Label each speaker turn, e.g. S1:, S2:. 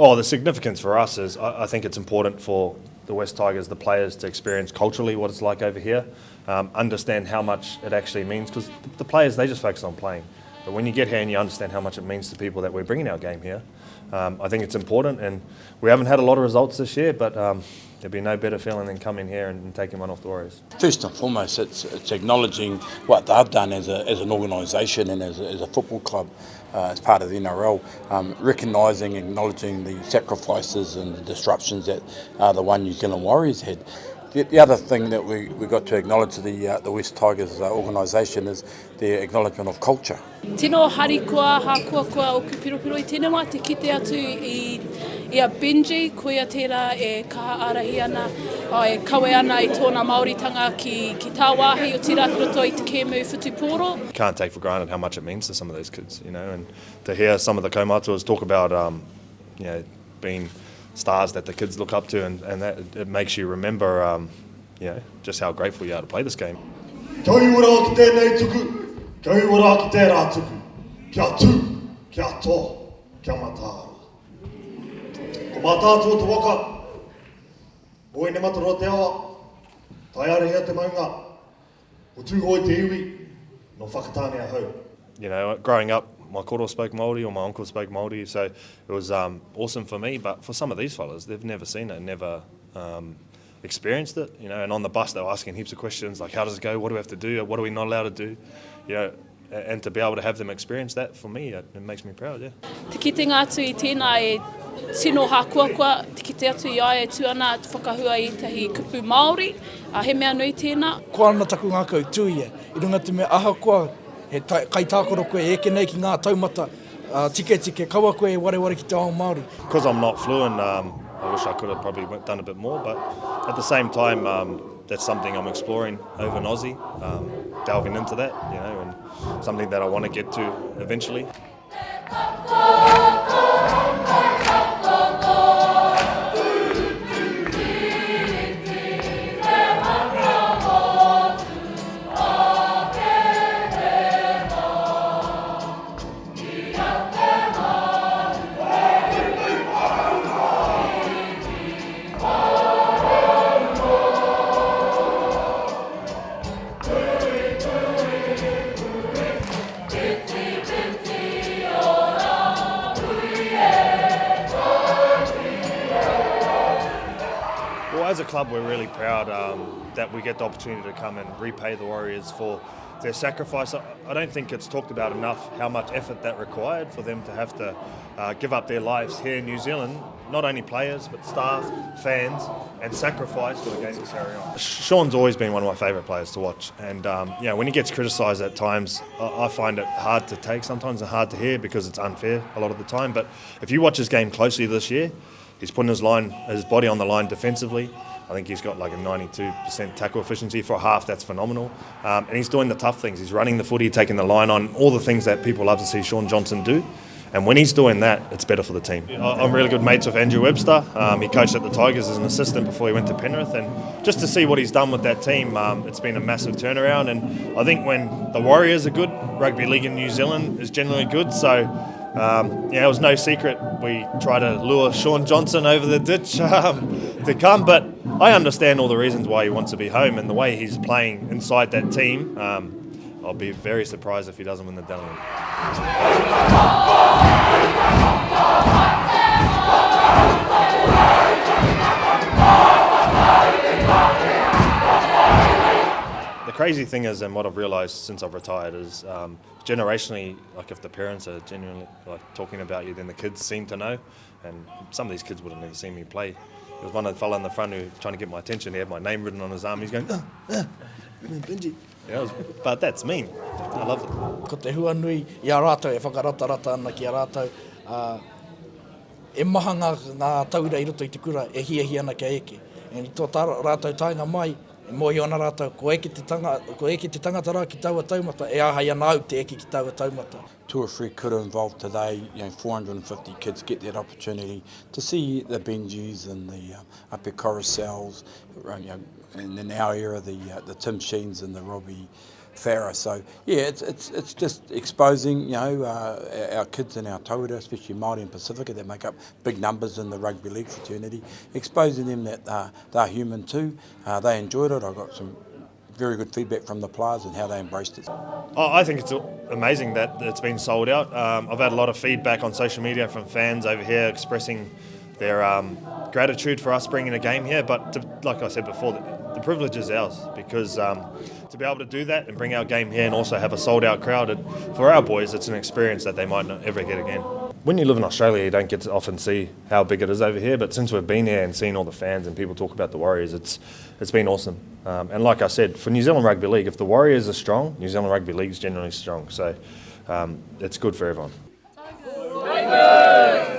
S1: Oh, the significance for us is I think it's important for the West Tigers, the players, to experience culturally what it's like over here, understand how much it actually means, because the players, they just focus on playing. But when you get here and you understand how much it means to people that we're bringing our game here, I think it's important. And we haven't had a lot of results this year, but there'd be no better feeling than coming here and taking one off the Warriors.
S2: First and foremost, it's acknowledging what they've done as an organisation and as a football club, as part of the NRL, recognising, acknowledging the sacrifices and the disruptions that the One New Zealand Warriors had. The other thing that we got to acknowledge the West Tigers organisation is the acknowledgement of culture.
S3: Tino harikua, hakuakua o kupiropiro I tēnei wā te kite atu I a Benji, koia tērā e kaha arahi ana, e kawe ana I tōna Māoritanga ki tā wāhi o tira roto I te kēmu Pūkōrero.
S1: You can't take for granted how much it means to some of those kids, and to hear some of the kaumātuas talk about, being stars that the kids look up to, and that it makes you remember, just how grateful you are to play this game.
S4: Kia ora ki tēnei tuku, kia ora ki tērā tuku, kia tū, kia tō, kia matāra. Ko mātātua te waka, oi ne mataro te awa, tai arehia te maunga, o tūhoi te iwi, no whakatānea hau.
S1: Growing up, my koro spoke Māori or my uncle spoke Māori, so it was awesome for me. But for some of these fellas, they've never seen it, never experienced it. And on the bus, they were asking heaps of questions like, how does it go? What do we have to do? What are we not allowed to do? And to be able to have them experience that, for me, it makes me proud, yeah.
S3: Te kitenga atu I tēnā e tino hakuakua, te kite atu I ai e tuana whakahua I tahi kupu Māori, he mea nui tēnā.
S5: Ko ana taku ngā koutuia, I runga te mea aha koa, he kai tākoro koe eke nei ki ngā taumata, tike, kaua koe ware ki te ao Māori.
S1: Because I'm not fluent, I wish I could have probably done a bit more, but at the same time, that's something I'm exploring over in Aussie, delving into that, and something that I want to get to eventually. As a club, we're really proud that we get the opportunity to come and repay the Warriors for their sacrifice. I don't think it's talked about enough how much effort that required for them to have to give up their lives here in New Zealand, not only players but staff, fans, and sacrifice for the game to carry on. Sean's always been one of my favourite players to watch, and when he gets criticised at times, I find it hard to take sometimes and hard to hear because it's unfair a lot of the time. But if you watch his game closely this year, he's putting his body on the line defensively. I think he's got like a 92% tackle efficiency for a half. That's phenomenal. And he's doing the tough things. He's running the footy, taking the line on, all the things that people love to see Shaun Johnson do. And when he's doing that, it's better for the team. I'm really good mates with Andrew Webster. He coached at the Tigers as an assistant before he went to Penrith. And just to see what he's done with that team, it's been a massive turnaround. And I think when the Warriors are good, rugby league in New Zealand is generally good. So it was no secret we try to lure Shaun Johnson over the ditch to come, but I understand all the reasons why he wants to be home, and the way he's playing inside that team, I'll be very surprised if he doesn't win the Dalian. The crazy thing is, and what I've realised since I've retired, is generationally, like if the parents are genuinely like talking about you, then the kids seem to know. And some of these kids would have never seen me play. There was one fella in the front who was trying to get my attention. He had my name written on his arm. He's going, Benji. But that's mean. I love it.
S5: Ko te hua nui I a rātou e whakarata ana ki a rātou. E maha ngā taura I roto I te kura e hiahi ana kia eke. E ni tō rātou tainga mai, e mohi ona rātou, ko eke te tangata rā ki taua taumata, e ahai ana au te eke ki taua taumata.
S2: Te Wharekura involved today, 450 kids get that opportunity to see the Benjis and the Upper Coruscants, and in our era the Tim Sheens and the Robbie whara. So yeah, it's just exposing, you know, our kids and our tauira, especially Māori and Pacifica, that make up big numbers in the rugby league fraternity, exposing them that they're human too. They enjoyed it. I got some very good feedback from the players and how they embraced it.
S1: I think it's amazing that it's been sold out. I've had a lot of feedback on social media from fans over here expressing their gratitude for us bringing a game here. But like I said before, the privilege is ours because to be able to do that and bring our game here and also have a sold out crowd, for our boys, it's an experience that they might not ever get again. When you live in Australia, you don't get to often see how big it is over here, but since we've been here and seen all the fans and people talk about the Warriors, it's been awesome. And like I said, for New Zealand Rugby League, if the Warriors are strong, New Zealand Rugby League is generally strong. So it's good for everyone.
S3: Taika.